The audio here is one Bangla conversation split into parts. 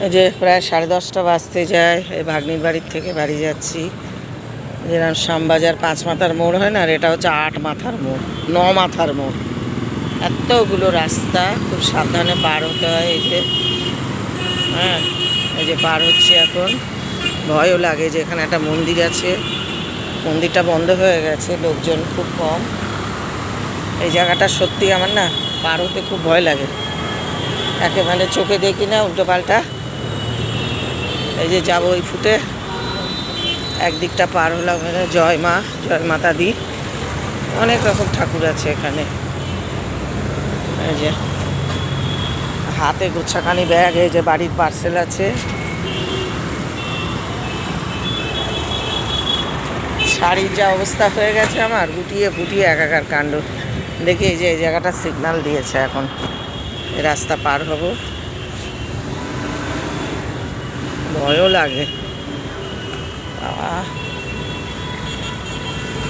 এই যে প্রায় 10:30 বাজতে যায়, এই ভাগ্নির বাড়ির থেকে বাড়ি যাচ্ছি। যেরকম শ্যামবাজার 5 মাথার মোড় হয় না, আর এটা হচ্ছে 8 মাথার মোড়, 9 মাথার মোড়। এতগুলো রাস্তা খুব সাবধানে পার হতে হয়। এই যে হ্যাঁ, এই যে পার হচ্ছে এখন। ভয়ও লাগে যে এখানে একটা মন্দির আছে, মন্দিরটা বন্ধ হয়ে গেছে, লোকজন খুব কম। এই জায়গাটা সত্যি আমার না পার হতে খুব ভয় লাগে, একেবারে চোখে দেখি না উল্টো পাল্টা। এই যে যাবো ওই ফুটে একদিকটা পার হলাম, জয় মা, জয় মাতা দি, অনেক রকম ঠাকুর আছে এখানে। এই যে হাতে গোছাখানি ব্যাগ, এই যে বাড়ির পার্সেল আছে। শাড়ির যা অবস্থা হয়ে গেছে আমার, গুটিয়ে ফুটিয়ে একাকার কাণ্ড। দেখি এই যে এই জায়গাটা সিগন্যাল দিয়েছে, এখন এই রাস্তা পার হব, ভয়ও লাগে।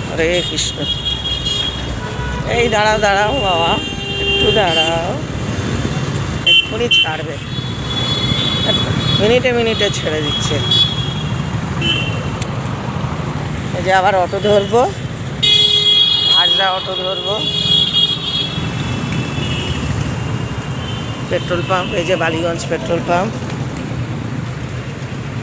হরে কৃষ্ণ। এই দাঁড়াও দাঁড়াও বাবা, একটু দাঁড়াও, এক্ষুনি ছাড়বে, মিনিটে মিনিটে ছেড়ে দিচ্ছে। এই যে আবার অটো ধরবো, হাজরা অটো ধরবো। পেট্রোল পাম্প, এই যে বালিগঞ্জ পেট্রোল পাম্প।